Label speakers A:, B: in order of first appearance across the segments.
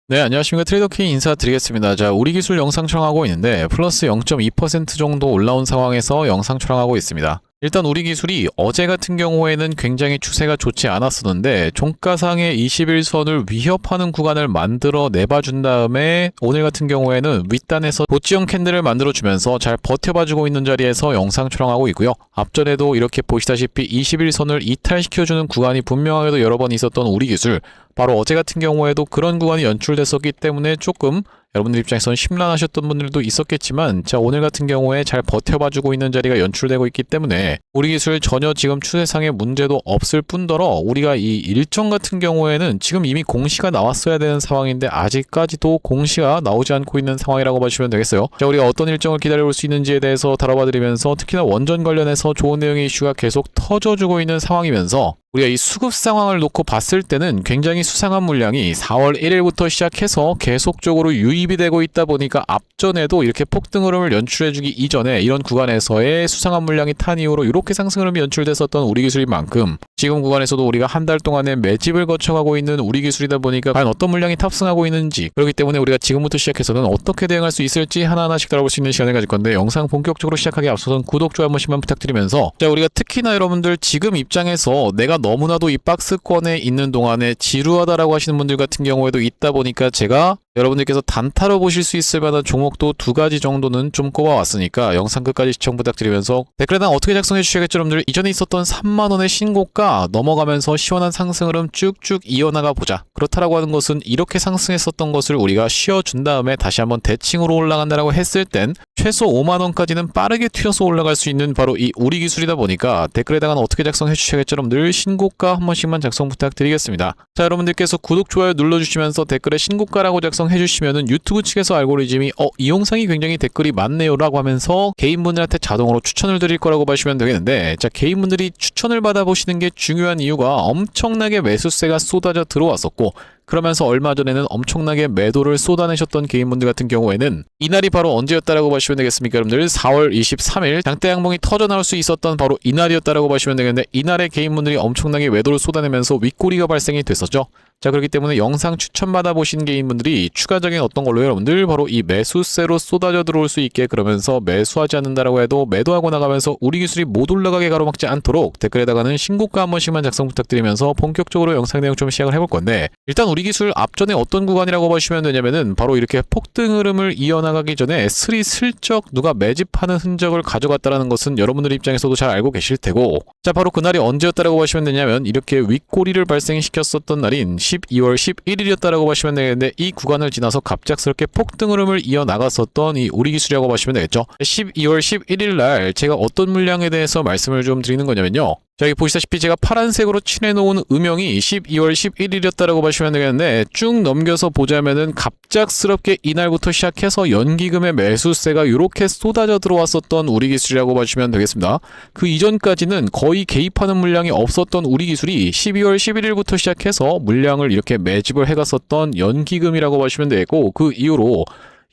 A: 네, 안녕하십니까. 트레이더K 인사드리겠습니다. 자, 우리 기술 영상 촬영하고 있는데 플러스 0.2% 정도 올라온 상황에서 영상 촬영하고 있습니다. 일단 우리 기술이 어제 같은 경우에는 굉장히 추세가 좋지 않았었는데 종가상의 21선을 위협하는 구간을 만들어 내봐준 다음에 오늘 같은 경우에는 윗단에서 보치형 캔들을 만들어주면서 잘 버텨봐주고 있는 자리에서 영상 촬영하고 있고요. 앞전에도 이렇게 보시다시피 21선을 이탈시켜주는 구간이 분명하게도 여러 번 있었던 우리 기술, 바로 어제 같은 경우에도 그런 구간이 연출됐었기 때문에 조금 여러분들 입장에서는 심란하셨던 분들도 있었겠지만, 자, 오늘 같은 경우에 잘 버텨봐주고 있는 자리가 연출되고 있기 때문에 우리 기술 전혀 지금 추세상의 문제도 없을 뿐더러 우리가 이 일정 같은 경우에는 지금 이미 공시가 나왔어야 되는 상황인데 아직까지도 공시가 나오지 않고 있는 상황이라고 봐주시면 되겠어요. 자, 우리가 어떤 일정을 기다려볼 수 있는지에 대해서 다뤄봐드리면서 특히나 원전 관련해서 좋은 내용의 이슈가 계속 터져주고 있는 상황이면서 우리가 이 수급 상황을 놓고 봤을 때는 굉장히 수상한 물량이 4월 1일부터 시작해서 계속적으로 유입이 되고 있다 보니까 앞전에도 이렇게 폭등 흐름을 연출해주기 이전에 이런 구간에서의 수상한 물량이 탄 이후로 이렇게 상승 흐름이 연출됐었던 우리 기술인 만큼 지금 구간에서도 우리가 한 달 동안의 매집을 거쳐가고 있는 우리 기술이다 보니까 과연 어떤 물량이 탑승하고 있는지, 그렇기 때문에 우리가 지금부터 시작해서는 어떻게 대응할 수 있을지 하나하나씩 다뤄볼 수 있는 시간을 가질 건데, 영상 본격적으로 시작하기 앞서선 구독, 좋아요 한 번씩만 부탁드리면서, 자, 우리가 특히나 여러분들 지금 입장에서 내가 너무나도 이 박스권에 있는 동안에 지루하다라고 하시는 분들 같은 경우에도 있다 보니까 제가 여러분들께서 단타로 보실 수 있을 만한 종목도 두 가지 정도는 좀 꼽아왔으니까 영상 끝까지 시청 부탁드리면서, 댓글에다 어떻게 작성해 주셔야겠죠 여러분들. 이전에 있었던 3만원의 신고가 넘어가면서 시원한 상승 흐름 쭉쭉 이어나가 보자. 그렇다라고 하는 것은 이렇게 상승했었던 것을 우리가 쉬어준 다음에 다시 한번 대칭으로 올라간다라고 했을 땐 최소 5만원까지는 빠르게 튀어서 올라갈 수 있는 바로 이 우리 기술이다 보니까 댓글에다가는 어떻게 작성해 주셔야겠죠 여러분들. 신고가 한 번씩만 작성 부탁드리겠습니다. 자, 여러분들께서 구독, 좋아요 눌러주시면서 댓글에 신고가라고 작성해주시면은 유튜브 측에서 알고리즘이 이 영상이 굉장히 댓글이 많네요 라고 하면서 개인분들한테 자동으로 추천을 드릴 거라고 보시면 되겠는데, 자, 개인분들이 추천을 받아보시는 게 중요한 이유가 엄청나게 매수세가 쏟아져 들어왔었고, 그러면서 얼마 전에는 엄청나게 매도를 쏟아내셨던 개인분들 같은 경우에는 이날이 바로 언제였다라고 보시면 되겠습니까 여러분들. 4월 23일 장대 양봉이 터져 나올 수 있었던 바로 이날이었다라고 보시면 되겠는데, 이날에 개인분들이 엄청나게 매도를 쏟아내면서 윗꼬리가 발생이 됐었죠. 자, 그렇기 때문에 영상 추천받아 보신 개인분들이 추가적인 어떤 걸로 여러분들 바로 이 매수세로 쏟아져 들어올 수 있게, 그러면서 매수하지 않는다라고 해도 매도하고 나가면서 우리 기술이 못 올라가게 가로막지 않도록 댓글에다가는 신고가 한 번씩만 작성 부탁드리면서 본격적으로 영상 내용 좀 시작을 해볼 건데, 일단 우리 기술 앞전에 어떤 구간이라고 보시면 되냐면은 바로 이렇게 폭등 흐름을 이어나가기 전에 슬쩍 누가 매집하는 흔적을 가져갔다라는 것은 여러분들 입장에서도 잘 알고 계실 테고, 자, 바로 그날이 언제였다라고 보시면 되냐면 이렇게 윗꼬리를 발생시켰었던 날인 12월 11일이었다라고 보시면 되겠는데, 이 구간을 지나서 갑작스럽게 폭등 흐름을 이어나갔었던 이 우리 기술이라고 보시면 되겠죠. 12월 11일 날 제가 어떤 물량에 대해서 말씀을 좀 드리는 거냐면요, 자, 여기 보시다시피 제가 파란색으로 칠해놓은 음영이 12월 11일이었다라고 보시면 되겠는데, 쭉 넘겨서 보자면은 갑작스럽게 이날부터 시작해서 연기금의 매수세가 이렇게 쏟아져 들어왔었던 우리 기술이라고 보시면 되겠습니다. 그 이전까지는 거의 개입하는 물량이 없었던 우리 기술이 12월 11일부터 시작해서 물량을 이렇게 매집을 해갔었던 연기금이라고 보시면 되고, 그 이후로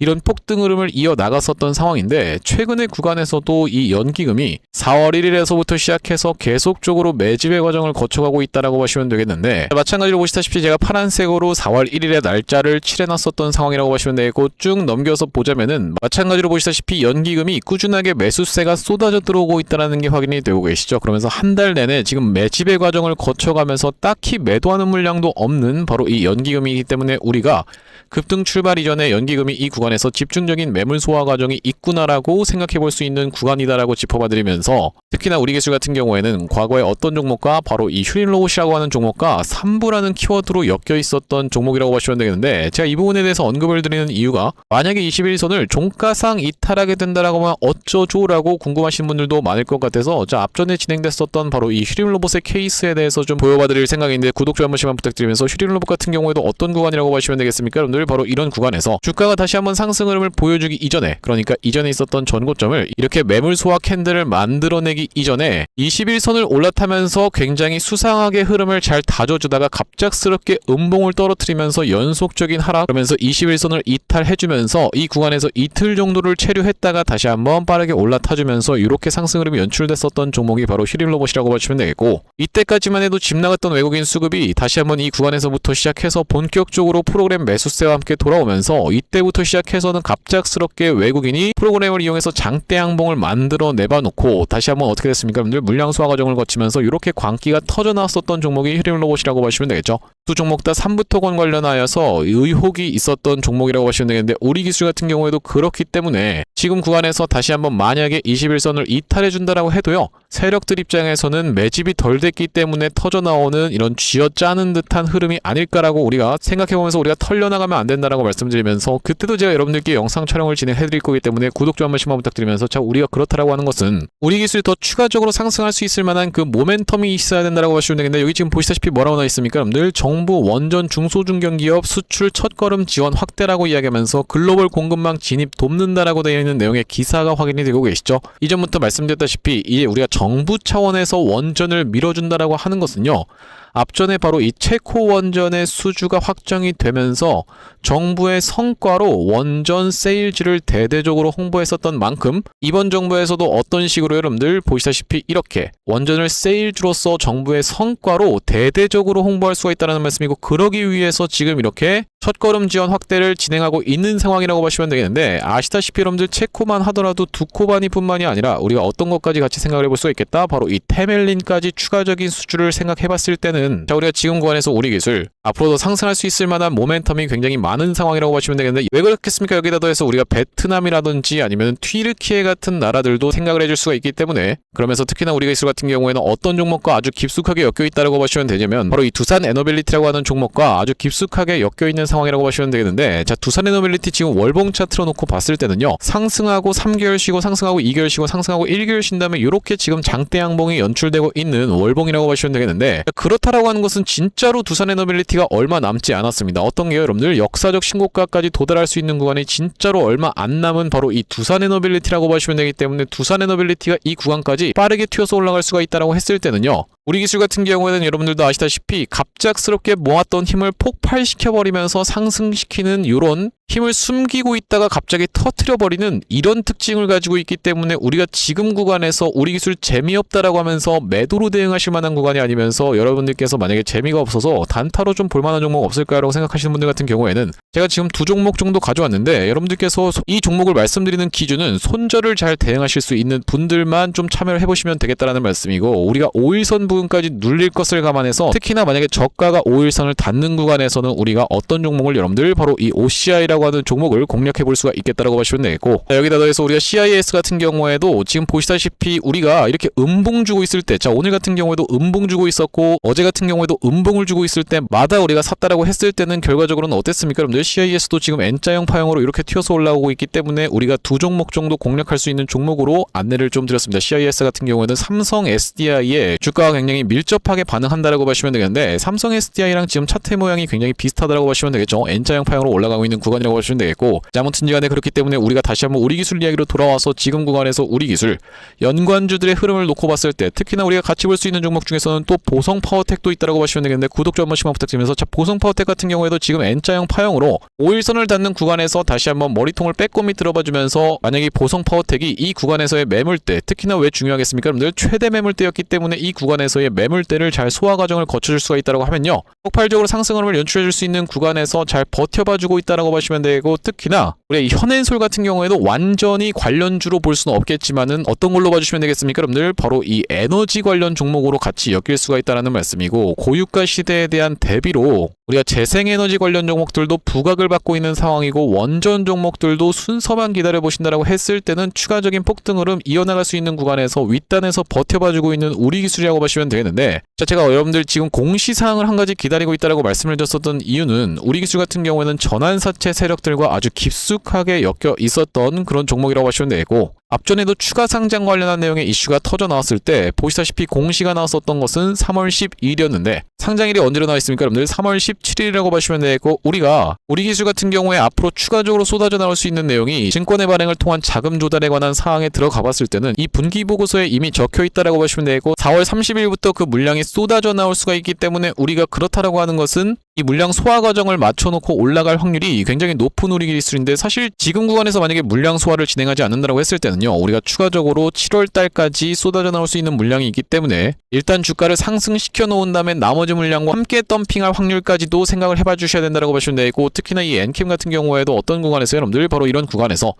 A: 이런 폭등 흐름을 이어나갔었던 상황인데, 최근의 구간에서도 이 연기금이 4월 1일에서부터 시작해서 계속적으로 매집의 과정을 거쳐가고 있다라고 보시면 되겠는데, 마찬가지로 보시다시피 제가 파란색으로 4월 1일의 날짜를 칠해놨었던 상황이라고 보시면 되고, 쭉 넘겨서 보자면은 마찬가지로 보시다시피 연기금이 꾸준하게 매수세가 쏟아져 들어오고 있다는 게 확인이 되고 계시죠. 그러면서 한 달 내내 지금 매집의 과정을 거쳐가면서 딱히 매도하는 물량도 없는 바로 이 연기금이기 때문에 우리가 급등 출발 이전에 연기금이 이 구간에서 집중적인 매물 소화 과정이 있구나라고 생각해 볼 수 있는 구간이다라고 짚어봐드리면서, 특히나 우리 기술 같은 경우에는 과거에 어떤 종목과 바로 이 휴린로봇이라고 하는 종목과 3부라는 키워드로 엮여 있었던 종목이라고 보시면 되겠는데, 제가 이 부분에 대해서 언급을 드리는 이유가 만약에 21선을 종가상 이탈하게 된다라고 하면 어쩌죠라고 궁금하신 분들도 많을 것 같아서, 자, 앞전에 진행됐었던 바로 이 휴린로봇의 케이스에 대해서 좀 보여봐드릴 생각인데, 구독, 좋아요 한 번씩만 부탁드리면서, 휴린로봇 같은 경우에도 어떤 구간이라고 보시면 되겠습니까 여러분들. 바로 이런 구간에서 주가가 다시 한번 상승 흐름을 보여주기 이전에, 그러니까 이전에 있었던 전고점을 이렇게 매물 소화 캔들을 만들어내기 이전에 21선을 올라타면서 굉장히 수상하게 흐름을 잘 다져주다가 갑작스럽게 음봉을 떨어뜨리면서 연속적인 하락, 그러면서 21선을 이탈해주면서 이 구간에서 이틀 정도를 체류했다가 다시 한번 빠르게 올라타주면서 이렇게 상승 흐름이 연출됐었던 종목이 바로 힐링로봇이라고 보시면 되겠고, 이때까지만 해도 집 나갔던 외국인 수급이 다시 한번 이 구간에서부터 시작해서 본격적으로 프로그램 매수세와 함께 돌아오면서 이때부터 시작해서는 갑작스럽게 외국인이 프로그램을 이용해서 장대 양봉을 만들어 내봐놓고 다시 한번 어떻게 됐습니까? 여러분들 물량 소화 과정을 거치면서 이렇게 광기가 터져 나왔었던 종목이 힐링로봇이라고 보시면 되겠죠. 두 종목 다 삼부토건 관련하여서 의혹이 있었던 종목이라고 보시면 되겠는데, 우리기술 같은 경우에도 그렇기 때문에 지금 구간에서 다시 한번 만약에 21선을 이탈해준다라고 해도요, 세력들 입장에서는 매집이 덜 됐기 때문에 터져나오는 이런 쥐어짜는 듯한 흐름이 아닐까라고 우리가 생각해보면서 우리가 털려나가면 안 된다라고 말씀드리면서, 그때도 제가 여러분들께 영상 촬영을 진행해드릴 거기 때문에 구독 좀 한 번씩만 부탁드리면서, 자, 우리가 그렇다라고 하는 것은 우리기술이 더 추가적으로 상승할 수 있을 만한 그 모멘텀이 있어야 된다라고 보시면 되겠는데, 여기 지금 보시다시피 뭐라고 나와 있습니까? 여러분들 정부 원전 중소중견기업 수출 첫걸음 지원 확대라고 이야기하면서 글로벌 공급망 진입 돕는다라고 되어 있는 내용의 기사가 확인이 되고 계시죠. 이전부터 말씀드렸다시피 이제 우리가 정부 차원에서 원전을 밀어준다라고 하는 것은요, 앞전에 바로 이 체코 원전의 수주가 확정이 되면서 정부의 성과로 원전 세일즈를 대대적으로 홍보했었던 만큼, 이번 정부에서도 어떤 식으로 여러분들 보시다시피 이렇게 원전을 세일즈로서 정부의 성과로 대대적으로 홍보할 수가 있다는 말씀이고, 그러기 위해서 지금 이렇게 첫걸음 지원 확대를 진행하고 있는 상황이라고 보시면 되겠는데, 아시다시피 여러분들 체코만 하더라도 두코바니뿐만이 아니라 우리가 어떤 것까지 같이 생각을 해볼 수가 있겠다, 바로 이 테멜린까지 추가적인 수주를 생각해봤을 때는, 자, 우리가 지금 구간에서 우리기술 앞으로도 상승할 수 있을 만한 모멘텀이 굉장히 많은 상황이라고 보시면 되겠는데, 왜 그렇겠습니까? 여기다 더해서 우리가 베트남이라든지 아니면 튀르키예 같은 나라들도 생각을 해줄 수가 있기 때문에, 그러면서 특히나 우리기술 같은 경우에는 어떤 종목과 아주 깊숙하게 엮여 있다고 보시면 되냐면, 바로 이 두산 에너빌리티라고 하는 종목과 아주 깊숙하게 엮여 있는 상황이라고 보시면 되겠는데, 자, 두산 에너빌리티 지금 월봉 차트로 놓고 봤을 때는요, 상승하고 3개월 쉬고 상승하고 2개월 쉬고 상승하고 1개월 쉰 다음에 이렇게 지금 장대 양봉이 연출되고 있는 월봉이라고 보시면 되겠는데, 그렇다라고 하는 것은 진짜로 두산 에너빌리티가 얼마 남지 않았습니다. 어떤 게요, 여러분들 역사적 신고가까지 도달할 수 있는 구간이 진짜로 얼마 안 남은 바로 이 두산 에너빌리티라고 보시면 되기 때문에, 두산 에너빌리티가 이 구간까지 빠르게 튀어서 올라갈 수가 있다라고 했을 때는요, 우리기술 같은 경우에는 여러분들도 아시다시피 갑작스럽게 모았던 힘을 폭발시켜버리면서 상승시키는 이런 힘을 숨기고 있다가 갑자기 터트려버리는 이런 특징을 가지고 있기 때문에, 우리가 지금 구간에서 우리기술 재미없다라고 하면서 매도로 대응하실 만한 구간이 아니면서, 여러분들께서 만약에 재미가 없어서 단타로 좀 볼만한 종목 없을까요? 라고 생각하시는 분들 같은 경우에는 제가 지금 두 종목 정도 가져왔는데, 여러분들께서 이 종목을 말씀드리는 기준은 손절을 잘 대응하실 수 있는 분들만 좀 참여를 해보시면 되겠다라는 말씀이고, 우리가 5일선 부분까지 눌릴 것을 감안해서, 특히나 만약에 저가가 5일선을 닿는 구간에서는 우리가 어떤 종목을 여러분들 바로 이 OCI라고 하는 종목을 공략해 볼 수가 있겠다라고 보시면 되겠고, 여기다 더해서 우리가 CIS 같은 경우에도 지금 보시다시피 우리가 이렇게 음봉 주고 있을 때, 자, 오늘 같은 경우에도 음봉 주고 있었고 어제 같은 경우에도 음봉을 주고 있을 때마다 우리가 샀다라고 했을 때는 결과적으로는 어땠습니까? 여러분들 CIS도 지금 N자형 파형으로 이렇게 튀어서 올라오고 있기 때문에 우리가 두 종목 정도 공략할 수 있는 종목으로 안내를 좀 드렸습니다. CIS 같은 경우에는 삼성 SDI의 주가가 굉장히 밀접하게 반응한다라고 보시면 되겠는데, 삼성 SDI랑 지금 차트 모양이 굉장히 비슷하다라고 보시면 되겠죠. N자형 파형으로 올라가고 있는 구간이라고 보시면 되겠고, 아무튼간에 그렇기 때문에 우리가 다시 한번 우리기술 이야기로 돌아와서 지금 구간에서 우리기술 연관주들의 흐름을 놓고 봤을 때, 특히나 우리가 같이 볼 수 있는 종목 중에서는 또 보성파워텍도 있다라고 보시면 되겠는데, 구독 좀 한 번씩만 부탁드리면서, 자, 보성파워텍 같은 경우에도 지금 N자형 파형으로 5일선을 닿는 구간에서 다시 한번 머리통을 빼꼼히 들어봐주면서, 만약에 보성파워텍이 이 구간에서의 매물대, 특히나 왜 중요하겠습니까? 여러분들 최대 매물대였기 때문에 이 구간에서의 매물대를 잘 소화 과정을 거쳐줄 수가 있다고 하면요, 폭발적으로 상승 흐름을 연출해줄 수 있는 구간에서 잘 버텨봐주고 있다라고 보시면 되고, 특히나 우리 현앤솔 같은 경우에도 완전히 관련주로 볼 수는 없겠지만은 어떤 걸로 봐주시면 되겠습니까? 여러분들 바로 이 에너지 관련 종목으로 같이 엮일 수가 있다라는 말씀이고, 고유가 시대에 대한 대비로 우리가 재생에너지 관련 종목들도 부각을 받고 있는 상황이고, 원전 종목들도 순서만 기다려보신다라고 했을 때는 추가적인 폭등 흐름 이어나갈 수 있는 구간에서 윗단에서 버텨봐주고 있는 우리기술이라고 보시면 되겠는데, 자, 제가 여러분들 지금 공시사항을 한 가지 기다리고 있다라고 말씀을 드렸었던 이유는, 우리기술 같은 경우에는 전환사채 세력들과 아주 깊숙하게 엮여 있었던 그런 종목이라고 하시면 되고, 앞전에도 추가 상장 관련한 내용의 이슈가 터져 나왔을 때 보시다시피 공시가 나왔었던 것은 3월 12일이었는데 상장일이 언제로 나와 있습니까? 여러분들 3월 17일이라고 보시면 되고, 우리가 우리 기술 같은 경우에 앞으로 추가적으로 쏟아져 나올 수 있는 내용이 증권의 발행을 통한 자금 조달에 관한 사항에 들어가 봤을 때는 이 분기 보고서에 이미 적혀 있다라고 보시면 되고, 4월 30일부터 그 물량이 쏟아져 나올 수가 있기 때문에 우리가 그렇다라고 하는 것은 이 물량 소화 과정을 맞춰놓고 올라갈 확률이 굉장히 높은 우리 기술인데, 사실 지금 구간에서 만약에 물량 소화를 진행하지 않는다고 했을 때는요, 우리가 추가적으로 7월 달까지 쏟아져 나올 수 있는 물량이 있기 때문에 일단 주가를 상승시켜 놓은 다음에 나머지 물량과 함께 덤핑할 확률까지도 생각을 해봐 주셔야 된다고 보시면 되고, 특히나 이 엔캠 같은 경우에도 어떤 구간에서 여러분들 바로 이런 구간에서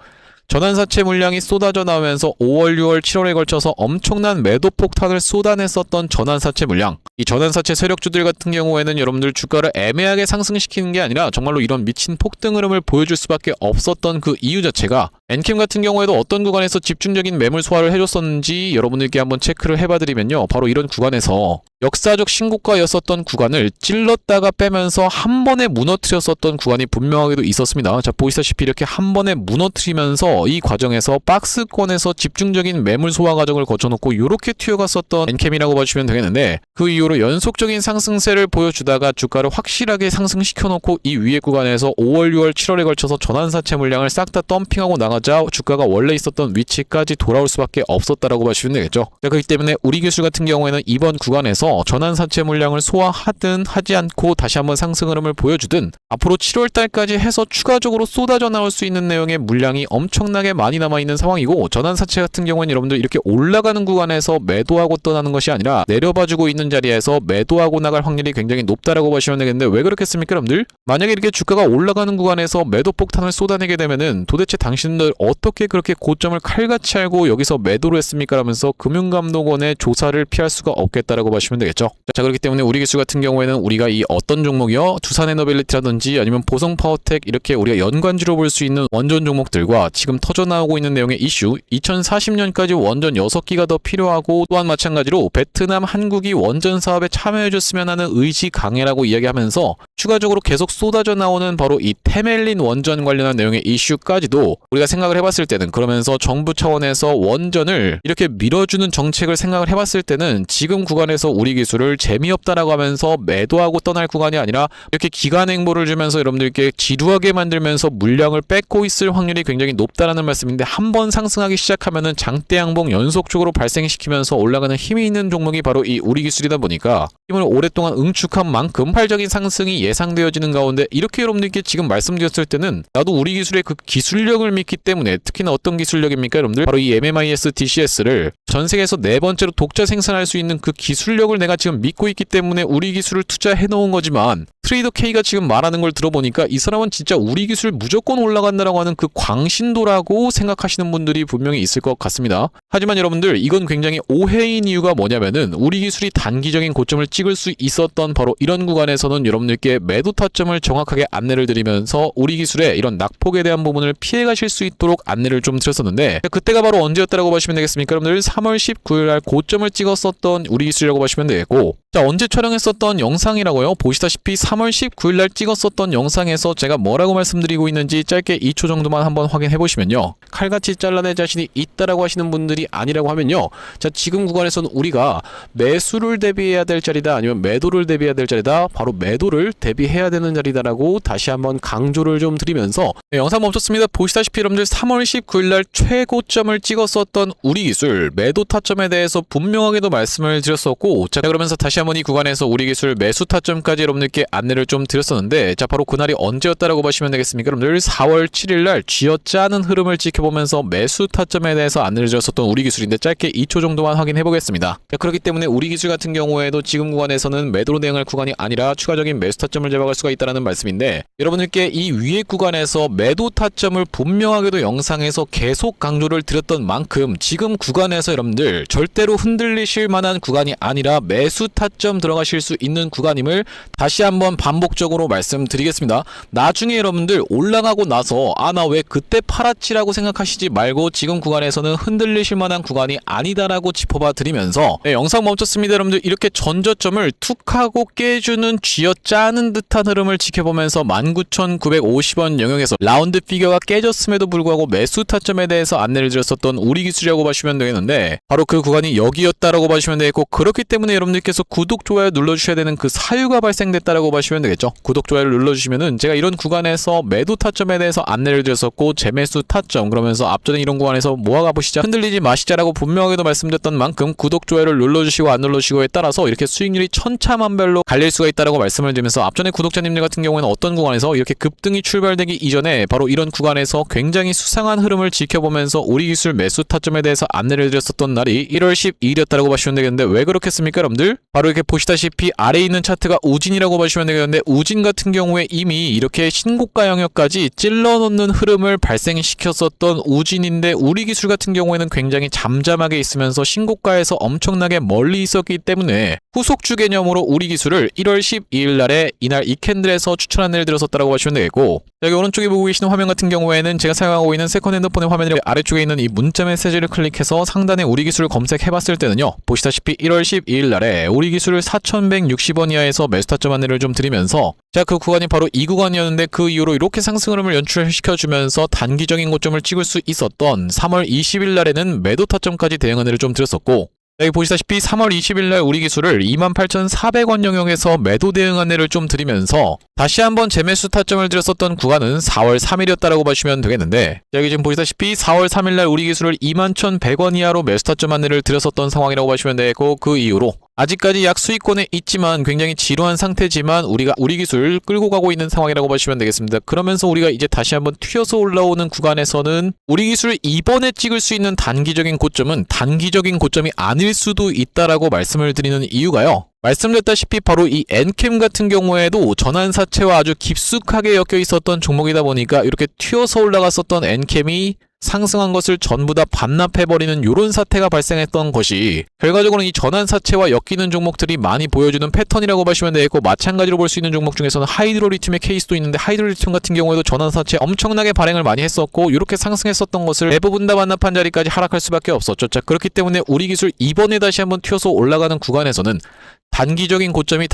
A: 전환사채 물량이 쏟아져 나오면서 5월, 6월, 7월에 걸쳐서 엄청난 매도 폭탄을 쏟아냈었던 전환사채 물량, 이 전환사채 세력주들 같은 경우에는 여러분들 주가를 애매하게 상승시키는 게 아니라 정말로 이런 미친 폭등 흐름을 보여줄 수밖에 없었던 그 이유 자체가, 엔캠 같은 경우에도 어떤 구간에서 집중적인 매물 소화를 해줬었는지 여러분들께 한번 체크를 해봐드리면요, 바로 이런 구간에서 역사적 신고가였었던 구간을 찔렀다가 빼면서 한 번에 무너뜨렸었던 구간이 분명하게도 있었습니다. 자, 보시다시피 이렇게 한 번에 무너뜨리면서 이 과정에서 박스권에서 집중적인 매물 소화 과정을 거쳐놓고 이렇게 튀어갔었던 엔캠이라고 봐주시면 되겠는데, 그 이후로 연속적인 상승세를 보여주다가 주가를 확실하게 상승시켜놓고 이 위에 구간에서 5월, 6월, 7월에 걸쳐서 전환사채 물량을 싹 다 덤핑하고 나가자 주가가 원래 있었던 위치까지 돌아올 수밖에 없었다라고 봐주시면 되겠죠. 자, 그렇기 때문에 우리 기술 같은 경우에는 이번 구간에서 전환사채 물량을 소화하든 하지 않고 다시 한번 상승 흐름을 보여주든 앞으로 7월달까지 해서 추가적으로 쏟아져 나올 수 있는 내용의 물량이 엄청나게 많이 남아있는 상황이고, 전환사채 같은 경우는 여러분들 이렇게 올라가는 구간에서 매도하고 떠나는 것이 아니라 내려봐주고 있는 자리에서 매도하고 나갈 확률이 굉장히 높다라고 보시면 되겠는데, 왜 그렇겠습니까 여러분들? 만약에 이렇게 주가가 올라가는 구간에서 매도 폭탄을 쏟아내게 되면은 도대체 당신들 어떻게 그렇게 고점을 칼같이 알고 여기서 매도를 했습니까? 라면서 금융감독원의 조사를 피할 수가 없겠다라고 보시면 되겠죠. 자, 그렇기 때문에 우리 기술 같은 경우에는 우리가 이 어떤 종목이요, 두산에너빌리티라든지 아니면 보성파워텍, 이렇게 우리가 연관지로 볼 수 있는 원전 종목들과 지금 터져 나오고 있는 내용의 이슈, 2040년까지 원전 6기가 더 필요하고, 또한 마찬가지로 베트남, 한국이 원전 사업에 참여해줬으면 하는 의지 강해라고 이야기하면서 추가적으로 계속 쏟아져 나오는 바로 이 테멜린 원전 관련한 내용의 이슈까지도 우리가 생각을 해봤을 때는, 그러면서 정부 차원에서 원전을 이렇게 밀어주는 정책을 생각을 해봤을 때는 지금 구간에서 우리 기술을 재미없다라고 하면서 매도하고 떠날 구간이 아니라 이렇게 기간 행보를 주면서 여러분들께 지루하게 만들면서 물량을 뺏고 있을 확률이 굉장히 높다라는 말씀인데, 한번 상승하기 시작하면은 장대 양봉 연속적으로 발생시키면서 올라가는 힘이 있는 종목이 바로 이 우리 기술이다 보니까 힘을 오랫동안 응축한 만큼 폭발적인 상승이 예상되어지는 가운데, 이렇게 여러분들께 지금 말씀드렸을 때는 나도 우리 기술의 그 기술력을 믿기 때문에, 특히나 어떤 기술력입니까 여러분들? 바로 이 MMIS DCS를 전 세계에서 4번째로 독자 생산할 수 있는 그 기술력을 내가 지금 믿고 있기 때문에 우리 기술을 투자해 놓은 거지만, 트레이더 K가 지금 말하는 걸 들어보니까 이 사람은 진짜 우리 기술 무조건 올라간다라고 하는 그 광신도라고 생각하시는 분들이 분명히 있을 것 같습니다. 하지만 여러분들, 이건 굉장히 오해인 이유가 뭐냐면은, 우리 기술이 단기적인 고점을 찍을 수 있었던 바로 이런 구간에서는 여러분들께 매도 타점을 정확하게 안내를 드리면서 우리 기술의 이런 낙폭에 대한 부분을 피해 가실 수 있도록 안내를 좀 드렸었는데, 그때가 바로 언제였다라고 보시면 되겠습니까? 여러분들 3월 19일 날 고점을 찍었었던 우리 기술이라고 보시면 되겠고, 자, 언제 촬영했었던 영상이라고요? 보시다시피 3월 19일 날 찍었었던 영상에서 제가 뭐라고 말씀드리고 있는지 짧게 2초 정도만 한번 확인해 보시면요, 칼같이 잘라낼 자신이 있다라고 하시는 분들이 아니라고 하면요, 자, 지금 구간에서는 우리가 매수를 대비해야 될 자리다, 아니면 매도를 대비해야 될 자리다, 바로 매도를 대비해야 되는 자리다라고 다시 한번 강조를 좀 드리면서, 네, 영상 멈췄습니다. 보시다시피 여러분들 3월 19일 날 최고점을 찍었었던 우리 기술 매도 타점에 대해서 분명하게도 말씀을 드렸었고, 자, 그러면서 다시 한번 이 구간에서 우리 기술 매수 타점까지 여러분들께 안내를 좀 드렸었는데, 자, 바로 그날이 언제였다라고 보시면 되겠습니까? 여러분들 4월 7일 날 쥐어짜는 흐름을 지켜보면서 매수 타점에 대해서 안내를 드렸었던 우리 기술인데, 짧게 2초 정도만 확인해 보겠습니다. 자, 그렇기 때문에 우리 기술 같은 경우에도 지금 구간에서는 매도로 대응할 구간이 아니라 추가적인 매수 타점을 잡아갈 수가 있다는 말씀인데, 여러분들께 이 위에 구간에서 매도 타점을 분명하게도 영상에서 계속 강조를 드렸던 만큼 지금 구간에서 여러분들 절대로 흔들리실 만한 구간이 아니라 매수 타점 타점 들어가실 수 있는 구간임을 다시 한번 반복적으로 말씀드리겠습니다. 나중에 여러분들 올라가고 나서 나 왜 그때 팔았지라고 생각하시지 말고 지금 구간에서는 흔들리실 만한 구간이 아니다라고 짚어봐 드리면서 영상 멈췄습니다. 여러분들 이렇게 전저점을 툭 하고 깨주는 쥐어짜는 듯한 흐름을 지켜보면서 19,950원 영역에서 라운드 피겨가 깨졌음에도 불구하고 매수 타점에 대해서 안내를 드렸었던 우리 기술이라고 보시면 되겠는데 바로 그 구간이 여기였다라고 보시면 되겠고, 그렇기 때문에 여러분들께서 구독, 좋아요 눌러주셔야 되는 그 사유가 발생됐다라고 보시면 되겠죠. 구독, 좋아요를 눌러주시면은 제가 이런 구간에서 매도 타점에 대해서 안내를 드렸었고 재매수 타점, 그러면서 앞전에 이런 구간에서 모아가 보시자 흔들리지 마시자라고 분명하게도 말씀드렸던 만큼 구독, 좋아요를 눌러주시고 안 눌러주시고에 따라서 이렇게 수익률이 천차만별로 갈릴 수가 있다라고 말씀을 드리면서, 앞전에 구독자님들 같은 경우에는 어떤 구간에서 이렇게 급등이 출발되기 이전에 바로 이런 구간에서 굉장히 수상한 흐름을 지켜보면서 우리 기술 매수 타점에 대해서 안내를 드렸었던 날이 1월 12일이었다라고 보시면 되겠는데, 왜 그렇겠습니까 여러분들? 바로 이렇게 보시다시피 아래에 있는 차트가 우진이라고 보시면 되겠는데, 우진 같은 경우에 이미 이렇게 신고가 영역까지 찔러놓는 흐름을 발생시켰었던 우진인데, 우리 기술 같은 경우에는 굉장히 잠잠하게 있으면서 신고가에서 엄청나게 멀리 있었기 때문에 후속주 개념으로 우리 기술을 1월 12일 날에 이날 이 캔들에서 추천 안내를 드렸었다라고 보시면 되겠고, 여기 오른쪽에 보고 계시는 화면 같은 경우에는 제가 사용하고 있는 세컨 핸드폰의 화면이 아래쪽에 있는 이 문자 메시지를 클릭해서 상단에 우리 기술을 검색해봤을 때는요, 보시다시피 1월 12일 날에 우리 기술을 4,160원 이하에서 매수 타점 안내를 좀 드리면서, 자, 그 구간이 바로 이 구간이었는데 그 이후로 이렇게 상승 흐름을 연출시켜주면서 단기적인 고점을 찍을 수 있었던 3월 20일 날에는 매도 타점까지 대응 안내를 좀 드렸었고, 여기 보시다시피 3월 20일날 우리 기술을 28,400원 영역에서 매도 대응 안내를 좀 드리면서 다시 한번 재매수 타점을 드렸었던 구간은 4월 3일이었다라고 보시면 되겠는데, 여기 지금 보시다시피 4월 3일날 우리 기술을 21,100원 이하로 매수 타점 안내를 드렸었던 상황이라고 보시면 되고, 그 이후로 아직까지 약 수익권에 있지만 굉장히 지루한 상태지만 우리가 우리 기술 끌고 가고 있는 상황이라고 보시면 되겠습니다. 그러면서 우리가 이제 다시 한번 튀어서 올라오는 구간에서는 우리 기술 이번에 찍을 수 있는 단기적인 고점은 단기적인 고점이 아닐 수도 있다라고 말씀을 드리는 이유가요, 말씀드렸다시피 바로 이 엔캠 같은 경우에도 전환사채와 아주 깊숙하게 엮여 있었던 종목이다 보니까 이렇게 튀어서 올라갔었던 엔캠이 상승한 것을 전부 다 반납해버리는 이런 사태가 발생했던 것이 결과적으로는 이 전환사채와 엮이는 종목들이 많이 보여주는 패턴이라고 보시면 되겠고, 마찬가지로 볼 수 있는 종목 중에서는 하이드로리튬의 케이스도 있는데, 하이드로리튬 같은 경우에도 전환사채 엄청나게 발행을 많이 했었고 이렇게 상승했었던 것을 대부분 다 반납한 자리까지 하락할 수밖에 없었죠. 자, 그렇기 때문에 우리 기술 이번에 다시 한번 튀어서 올라가는 구간에서는 단기적인 고점이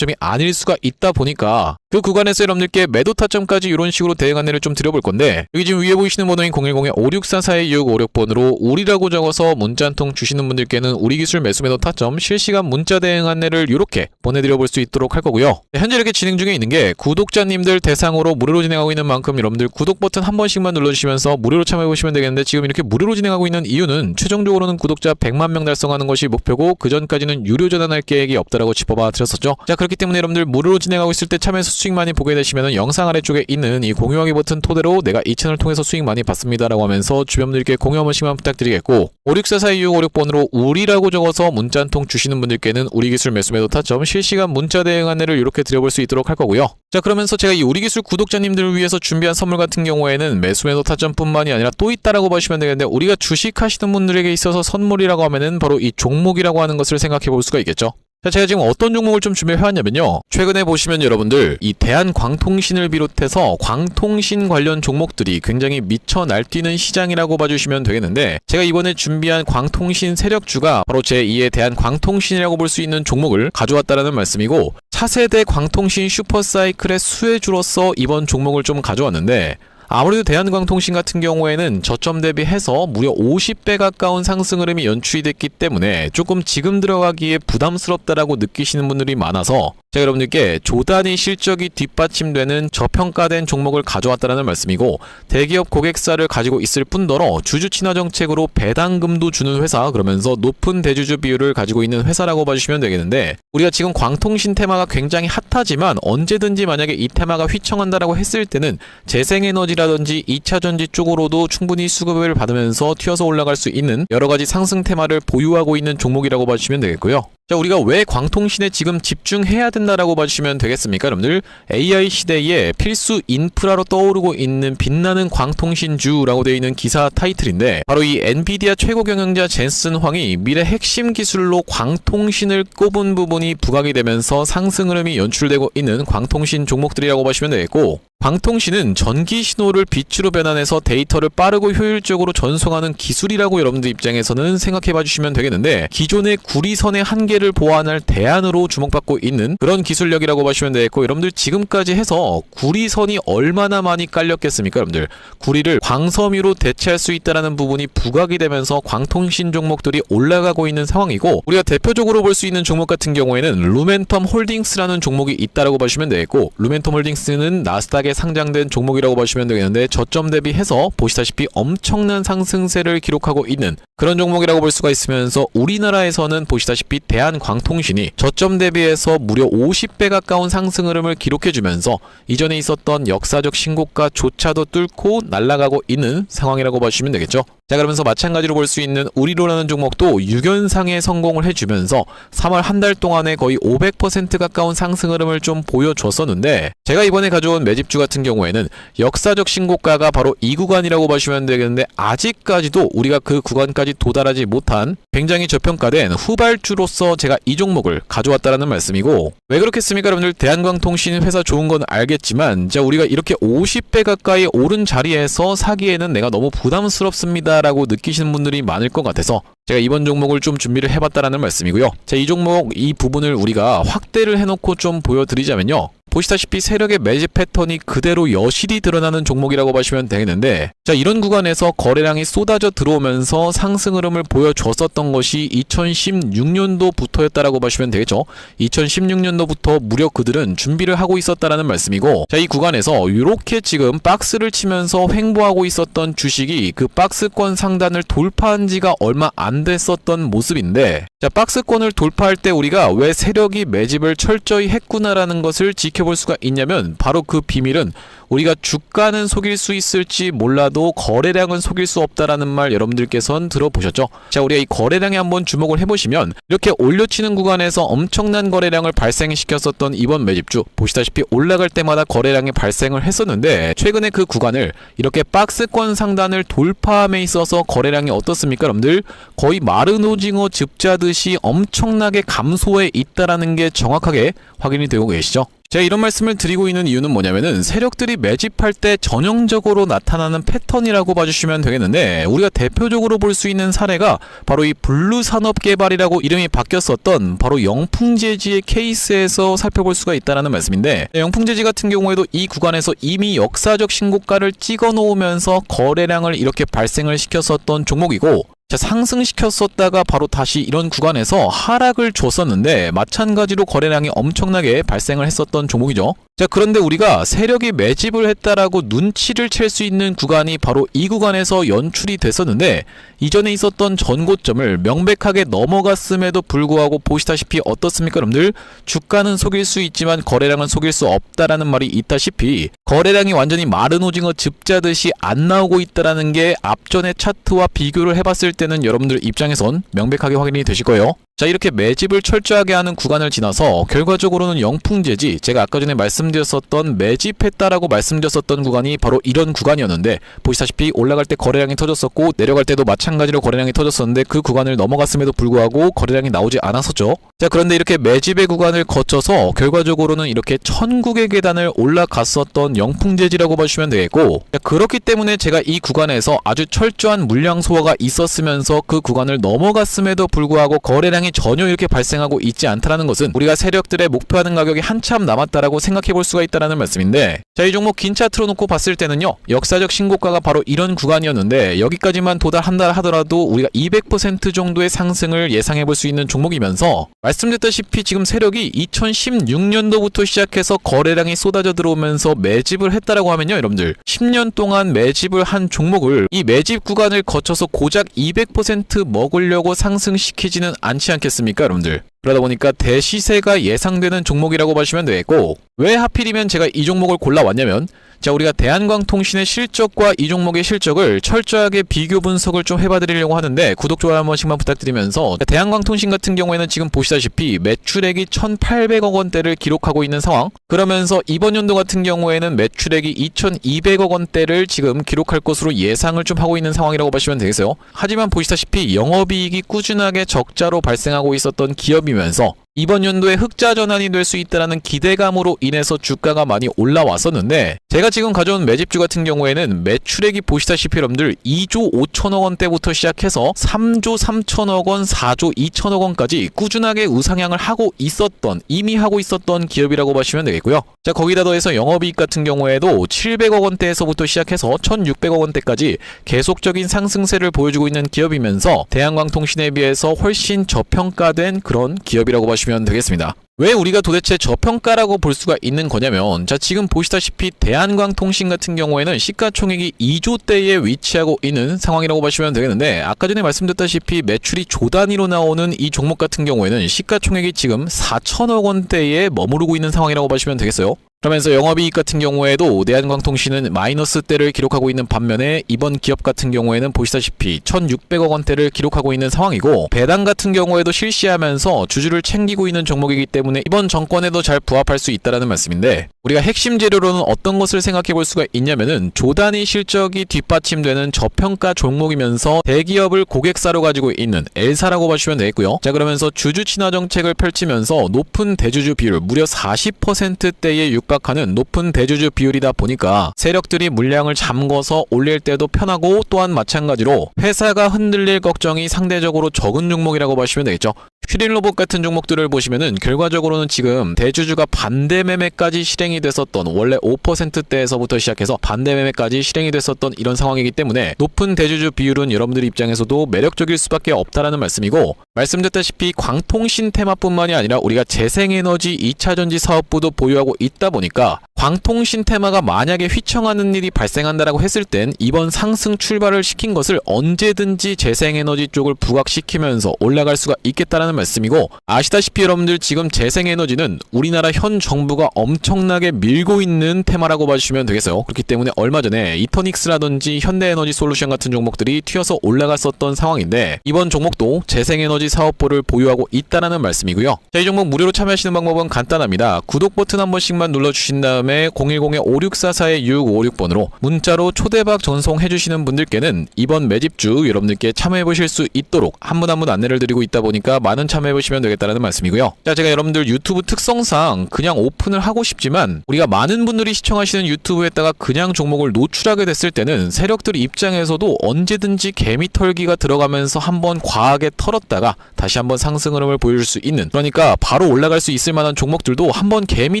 A: 아닐 수가 있다 보니까 그 구간에서 여러분들께 매도 타점까지 이런 식으로 대응 안내를 좀 드려볼 건데, 여기 지금 위에 보이시는 번호인 010-5644-2656번으로 우리라고 적어서 문자 한 통 주시는 분들께는 우리 기술 매수 매도 타점 실시간 문자 대응 안내를 이렇게 보내드려 볼 수 있도록 할 거고요. 현재 이렇게 진행 중에 있는 게 구독자님들 대상으로 무료로 진행하고 있는 만큼 여러분들 구독 버튼 한 번씩만 눌러주시면서 무료로 참여해 보시면 되겠는데, 지금 이렇게 무료로 진행하고 있는 이유는 최종적으로는 구독자 100만 명 달성하는 것이 목표고, 그 전까지는 유료 전환할 계획이 없다라고 짚어봐 드렸었죠. 자, 그렇기 때문에 여러분들 무료로 진행하고 있을 때 참여해서 수익 많이 보게 되시면 영상 아래쪽에 있는 이 공유하기 버튼 토대로 내가 이 채널 통해서 수익 많이 받습니다라고 하면서 주변 분들께 공유 한 번씩만 부탁드리겠고, 5644-2656번으로 우리라고 적어서 문자 한 통 주시는 분들께는 우리 기술 매수 매도 타점 실시간 문자 대응 안내를 이렇게 드려볼 수 있도록 할 거고요. 자, 그러면서 제가 이 우리 기술 구독자님들을 위해서 준비한 선물 같은 경우에는 매수 매도 타점뿐만이 아니라 또 있다라고 보시면 되겠는데, 우리가 주식 하시는 분들에게 있어서 선물이라고 하면은 바로 이 종목이라고 하는 것을 생각해 볼 수가 있겠죠. 자, 제가 지금 어떤 종목을 좀 준비해왔냐면요, 최근에 보시면 여러분들 이 대한광통신을 비롯해서 광통신 관련 종목들이 굉장히 미쳐 날뛰는 시장이라고 봐주시면 되겠는데, 제가 이번에 준비한 광통신 세력주가 바로 제2의 대한광통신이라고 볼 수 있는 종목을 가져왔다라는 말씀이고, 차세대 광통신 슈퍼사이클의 수혜주로서 이번 종목을 좀 가져왔는데, 아무래도 대한광통신 같은 경우에는 저점 대비해서 무려 50배 가까운 상승 흐름이 연출이 됐기 때문에 조금 지금 들어가기에 부담스럽다라고 느끼시는 분들이 많아서 제가 여러분들께 조단위 실적이 뒷받침되는 저평가된 종목을 가져왔다는 말씀이고, 대기업 고객사를 가지고 있을 뿐더러 주주 친화 정책으로 배당금도 주는 회사, 그러면서 높은 대주주 비율을 가지고 있는 회사라고 봐주시면 되겠는데, 우리가 지금 광통신 테마가 굉장히 핫하지만 언제든지 만약에 이 테마가 휘청한다라고 했을 때는 재생에너지라든지 2차전지 쪽으로도 충분히 수급을 받으면서 튀어서 올라갈 수 있는 여러가지 상승 테마를 보유하고 있는 종목이라고 봐주시면 되겠고요. 자, 우리가 왜 광통신에 지금 집중해야 된다라고 봐주시면 되겠습니까, 여러분들? AI 시대에 필수 인프라로 떠오르고 있는 빛나는 광통신주라고 되어 있는 기사 타이틀인데, 바로 이 엔비디아 최고 경영자 젠슨 황이 미래 핵심 기술로 광통신을 꼽은 부분이 부각이 되면서 상승 흐름이 연출되고 있는 광통신 종목들이라고 보시면 되겠고, 광통신은 전기 신호를 빛으로 변환해서 데이터를 빠르고 효율적으로 전송하는 기술이라고 여러분들 입장에서는 생각해 봐주시면 되겠는데, 기존의 구리선의 한계를 보완할 대안으로 주목받고 있는 그런 기술력이라고 보시면 되겠고, 여러분들 지금까지 해서 구리선이 얼마나 많이 깔렸겠습니까? 여러분들 구리를 광섬유로 대체할 수 있다는 부분이 부각이 되면서 광통신 종목들이 올라가고 있는 상황이고, 우리가 대표적으로 볼 수 있는 종목 같은 경우에는 루멘텀 홀딩스라는 종목이 있다라고 보시면 되겠고, 루멘텀 홀딩스는 나스닥에 상장된 종목이라고 보시면 되겠는데, 저점 대비해서 보시다시피 엄청난 상승세를 기록하고 있는 그런 종목이라고 볼 수가 있으면서, 우리나라에서는 보시다시피 대한광통신이 저점 대비해서 무려 50배 가까운 상승 흐름을 기록해주면서 이전에 있었던 역사적 신고가조차도 뚫고 날아가고 있는 상황이라고 보시면 되겠죠. 자, 그러면서 마찬가지로 볼 수 있는 우리로라는 종목도 6연상에 성공을 해주면서 3월 한 달 동안에 거의 500% 가까운 상승 흐름을 좀 보여줬었는데, 제가 이번에 가져온 매집주 같은 경우에는 역사적 신고가가 바로 이 구간이라고 보시면 되겠는데, 아직까지도 우리가 그 구간까지 도달하지 못한 굉장히 저평가된 후발주로서 제가 이 종목을 가져왔다라는 말씀이고, 왜 그렇겠습니까? 여러분들 대한광통신 회사 좋은 건 알겠지만, 자, 우리가 이렇게 50배 가까이 오른 자리에서 사기에는 내가 너무 부담스럽습니다 라고 느끼시는 분들이 많을 것 같아서 제가 이번 종목을 좀 준비를 해봤다라는 말씀이고요. 자, 이 종목 이 부분을 우리가 확대를 해놓고 좀 보여드리자면요, 보시다시피 세력의 매집 패턴이 그대로 여실히 드러나는 종목이라고 보시면 되겠는데, 자, 이런 구간에서 거래량이 쏟아져 들어오면서 상승 흐름을 보여줬었던 것이 2016년도부터였다라고 보시면 되겠죠. 2016년도부터 무려 그들은 준비를 하고 있었다라는 말씀이고, 자, 이 구간에서 이렇게 지금 박스를 치면서 횡보하고 있었던 주식이 그 박스권 상단을 돌파한 지가 얼마 안 됐었던 모습인데, 자, 박스권을 돌파할 때 우리가 왜 세력이 매집을 철저히 했구나라는 것을 지켜볼 수가 있냐면, 바로 그 비밀은 우리가 주가는 속일 수 있을지 몰라도 거래량은 속일 수 없다라는 말 여러분들께서는 들어보셨죠? 자, 우리가 이 거래량에 한번 주목을 해보시면, 이렇게 올려치는 구간에서 엄청난 거래량을 발생시켰었던 이번 매집주, 보시다시피 올라갈 때마다 거래량이 발생을 했었는데, 최근에 그 구간을 이렇게 박스권 상단을 돌파함에 있어서 거래량이 어떻습니까? 여러분들 거의 마른 오징어 즙자듯이 엄청나게 감소해 있다라는 게 정확하게 확인이 되고 계시죠? 제가 이런 말씀을 드리고 있는 이유는 뭐냐면은, 세력들이 매집할 때 전형적으로 나타나는 패턴이라고 봐주시면 되겠는데, 우리가 대표적으로 볼 수 있는 사례가 바로 이 블루산업개발이라고 이름이 바뀌었었던 바로 영풍재지의 케이스에서 살펴볼 수가 있다는 말씀인데, 영풍재지 같은 경우에도 이 구간에서 이미 역사적 신고가를 찍어 놓으면서 거래량을 이렇게 발생을 시켰었던 종목이고, 자, 상승시켰었다가 바로 다시 이런 구간에서 하락을 줬었는데, 마찬가지로 거래량이 엄청나게 발생을 했었던 종목이죠. 자, 그런데 우리가 세력이 매집을 했다라고 눈치를 챌 수 있는 구간이 바로 이 구간에서 연출이 됐었는데, 이전에 있었던 전고점을 명백하게 넘어갔음에도 불구하고 보시다시피 어떻습니까, 여러분들? 주가는 속일 수 있지만 거래량은 속일 수 없다라는 말이 있다시피, 거래량이 완전히 마른 오징어 즙자듯이 안 나오고 있다라는 게 앞전의 차트와 비교를 해봤을 때는 여러분들 입장에선 명백하게 확인이 되실 거예요. 자, 이렇게 매집을 철저하게 하는 구간을 지나서 결과적으로는 영풍재지, 제가 아까 전에 말씀드렸었던 매집했다라고 말씀드렸었던 구간이 바로 이런 구간이었는데, 보시다시피 올라갈 때 거래량이 터졌었고 내려갈 때도 마찬가지로 거래량이 터졌었는데, 그 구간을 넘어갔음에도 불구하고 거래량이 나오지 않았었죠. 자, 그런데 이렇게 매집의 구간을 거쳐서 결과적으로는 이렇게 천국의 계단을 올라갔었던 영풍재지라고 보시면 되겠고, 자, 그렇기 때문에 제가 이 구간에서 아주 철저한 물량 소화가 있었으면서 그 구간을 넘어갔음에도 불구하고 거래량이 전혀 이렇게 발생하고 있지 않다라는 것은, 우리가 세력들의 목표하는 가격이 한참 남았다라고 생각해 볼 수가 있다라는 말씀인데, 자, 이 종목 긴 차트로 놓고 봤을 때는요, 역사적 신고가가 바로 이런 구간이었는데, 여기까지만 도달한다 하더라도 우리가 200% 정도의 상승을 예상해 볼 수 있는 종목이면서, 말씀드렸다시피 지금 세력이 2016년도부터 시작해서 거래량이 쏟아져 들어오면서 매집을 했다라고 하면요, 여러분들 10년 동안 매집을 한 종목을 이 매집 구간을 거쳐서 고작 200% 먹으려고 상승시키지는 않지 않겠습니까, 여러분들? 그러다 보니까 대시세가 예상되는 종목이라고 보시면 되겠고, 왜 하필이면 제가 이 종목을 골라왔냐면, 자, 우리가 대한광통신의 실적과 이 종목의 실적을 철저하게 비교 분석을 좀 해봐드리려고 하는데, 구독, 좋아요 한 번씩만 부탁드리면서, 대한광통신 같은 경우에는 지금 보시다시피 매출액이 1,800억 원대를 기록하고 있는 상황, 그러면서 이번 연도 같은 경우에는 매출액이 2,200억 원대를 지금 기록할 것으로 예상을 좀 하고 있는 상황이라고 보시면 되겠어요. 하지만 보시다시피 영업이익이 꾸준하게 적자로 발생하고 있었던 기업이면서 이번 연도에 흑자 전환이 될 수 있다는 기대감으로 인해서 주가가 많이 올라왔었는데, 제가 지금 가져온 매집주 같은 경우에는 매출액이 보시다시피 여러분들 2조 5천억 원대부터 시작해서 3조 3천억 원, 4조 2천억 원까지 꾸준하게 우상향을 하고 있었던, 이미 하고 있었던 기업이라고 보시면 되겠고요. 자, 거기다 더해서 영업이익 같은 경우에도 700억 원대에서부터 시작해서 1,600억 원대까지 계속적인 상승세를 보여주고 있는 기업이면서 대한광통신에 비해서 훨씬 저평가된 그런 기업이라고 보시면 되겠습니다. 왜 우리가 도대체 저평가라고 볼 수가 있는 거냐면, 자, 지금 보시다시피 대한광통신 같은 경우에는 시가총액이 2조대에 위치하고 있는 상황이라고 보시면 되겠는데, 아까 전에 말씀드렸다시피 매출이 조 단위로 나오는 이 종목 같은 경우에는 시가총액이 지금 4천억 원대에 머무르고 있는 상황이라고 보시면 되겠어요. 그러면서 영업이익 같은 경우에도 대한광통신은 마이너스대를 기록하고 있는 반면에 이번 기업 같은 경우에는 보시다시피 1,600억 원대를 기록하고 있는 상황이고, 배당 같은 경우에도 실시하면서 주주를 챙기고 있는 종목이기 때문에 이번 정권에도 잘 부합할 수 있다는 말씀인데, 우리가 핵심 재료로는 어떤 것을 생각해 볼 수가 있냐면은 조단위 실적이 뒷받침되는 저평가 종목이면서 대기업을 고객사로 가지고 있는 L사라고 보시면 되겠고요. 자, 그러면서 주주 친화 정책을 펼치면서 높은 대주주 비율, 무려 40%대에 육박하는 높은 대주주 비율이다 보니까 세력들이 물량을 잠궈서 올릴 때도 편하고, 또한 마찬가지로 회사가 흔들릴 걱정이 상대적으로 적은 종목이라고 보시면 되겠죠. 슈링로봇 같은 종목들을 보시면은 결과적으로는 지금 대주주가 반대 매매까지 실행이 됐었던, 원래 5%대에서부터 시작해서 반대 매매까지 실행이 됐었던 이런 상황이기 때문에 높은 대주주 비율은 여러분들 입장에서도 매력적일 수밖에 없다라는 말씀이고, 말씀드렸다시피 광통신 테마뿐만이 아니라 우리가 재생에너지 2차전지 사업부도 보유하고 있다 보니까 광통신 테마가 만약에 휘청하는 일이 발생한다라고 했을 땐 이번 상승 출발을 시킨 것을 언제든지 재생에너지 쪽을 부각시키면서 올라갈 수가 있겠다라는 말씀이고, 아시다시피 여러분들 지금 재생에너지는 우리나라 현 정부가 엄청나게 밀고 있는 테마라고 봐주시면 되겠어요. 그렇기 때문에 얼마 전에 이터닉스라든지 현대에너지 솔루션 같은 종목들이 튀어서 올라갔었던 상황인데, 이번 종목도 재생에너지 사업부를 보유하고 있다라는 말씀이고요. 자, 이 종목 무료로 참여하시는 방법은 간단합니다. 구독 버튼 한 번씩만 눌러주신 다음에 010-5644-6656번으로 문자로 초대박 전송해주시는 분들께는 이번 매집주 여러분들께 참여해보실 수 있도록 한 분 한 분 안내를 드리고 있다 보니까 많은 참여해보시면 되겠다는 말씀이고요. 자, 제가 여러분들 유튜브 특성상 그냥 오픈을 하고 싶지만, 우리가 많은 분들이 시청하시는 유튜브에다가 그냥 종목을 노출하게 됐을 때는 세력들 입장에서도 언제든지 개미 털기가 들어가면서 한번 과하게 털었다가 다시 한번 상승 흐름을 보여줄 수 있는, 그러니까 바로 올라갈 수 있을 만한 종목들도 한번 개미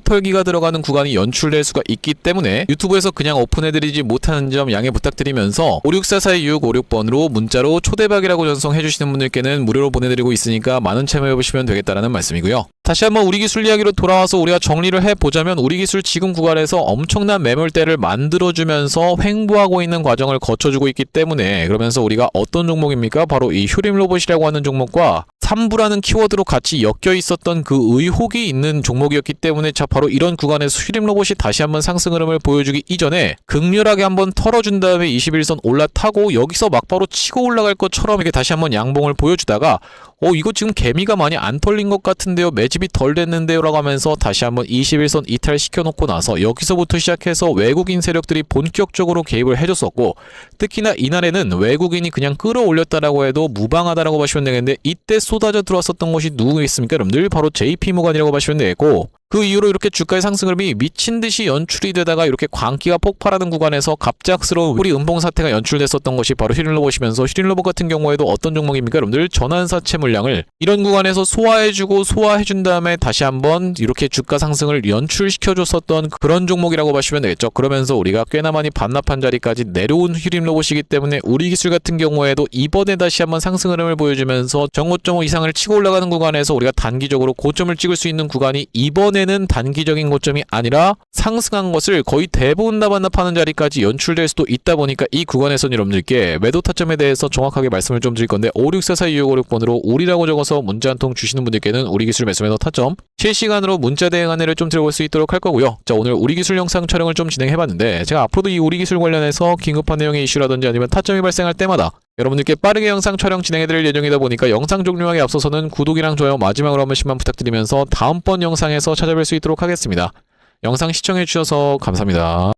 A: 털기가 들어가는 구간이 연출될 수가 있기 때문에 유튜브에서 그냥 오픈해드리지 못하는 점 양해 부탁드리면서 564-4656번으로 문자로 초대박이라고 전송해주시는 분들께는 무료로 보내드리고 있으니까 많은 참여해보시면 되겠다라는 말씀이고요. 다시 한번 우리기술 이야기로 돌아와서 우리가 정리를 해보자면, 우리기술 지금 구간에서 엄청난 매물대를 만들어주면서 횡보하고 있는 과정을 거쳐주고 있기 때문에, 그러면서 우리가 어떤 종목입니까? 바로 이 휴림로봇이라고 하는 종목과 3부라는 키워드로 같이 엮여 있었던 그 의혹이 있는 종목이었기 때문에, 자, 바로 이런 구간에서 휴림로봇이 다시 한번 상승 흐름을 보여주기 이전에 극렬하게 한번 털어준 다음에 21선 올라타고 여기서 막바로 치고 올라갈 것처럼 이렇게 다시 한번 양봉을 보여주다가 이거 지금 개미가 많이 안 털린 것 같은데요, 매집이 덜 됐는데요 라고 하면서 다시 한번 21선 이탈시켜 놓고 나서 여기서부터 시작해서 외국인 세력들이 본격적으로 개입을 해줬었고, 특히나 이날에는 외국인이 그냥 끌어올렸다라고 해도 무방하다라고 보시면 되겠는데, 이때 쏟아져 들어왔었던 것이 누구겠습니까 여러분들? 바로 JP모건이라고 보시면 되겠고, 그 이후로 이렇게 주가의 상승 흐름이 미친듯이 연출이 되다가 이렇게 광기가 폭발하는 구간에서 갑작스러운 우리 음봉 사태가 연출됐었던 것이 바로 휴림로봇이면서, 휴림로봇 같은 경우에도 어떤 종목입니까 여러분들? 전환사채 물량을 이런 구간에서 소화해준 다음에 다시 한번 이렇게 주가 상승을 연출시켜줬었던 그런 종목이라고 보시면 되겠죠. 그러면서 우리가 꽤나 많이 반납한 자리까지 내려온 휴림로봇이기 때문에 우리기술 같은 경우에도 이번에 다시 한번 상승 흐름을 보여주면서 정고점 이상을 치고 올라가는 구간에서 우리가 단기적으로 고점을 찍을 수 있는 구간이 이번에 이번에는 단기적인 고점이 아니라 상승한 것을 거의 대부분 다 반납하는 자리까지 연출될 수도 있다 보니까 이 구간에선 여러분들께 매도 타점에 대해서 정확하게 말씀을 좀 드릴 건데 56442656번으로 우리라고 적어서 문자 한 통 주시는 분들께는 우리 기술 매수 매도 타점 실시간으로 문자 대응 안내를 좀 들어볼 수 있도록 할 거고요. 자, 오늘 우리 기술 영상 촬영을 좀 진행해봤는데 제가 앞으로도 이 우리 기술 관련해서 긴급한 내용의 이슈라든지 아니면 타점이 발생할 때마다 여러분들께 빠르게 영상 촬영 진행해드릴 예정이다 보니까 영상 종료하기 앞서서는 구독이랑 좋아요 마지막으로 한 번씩만 부탁드리면서 다음번 영상에서 찾아뵐 수 있도록 하겠습니다. 영상 시청해주셔서 감사합니다.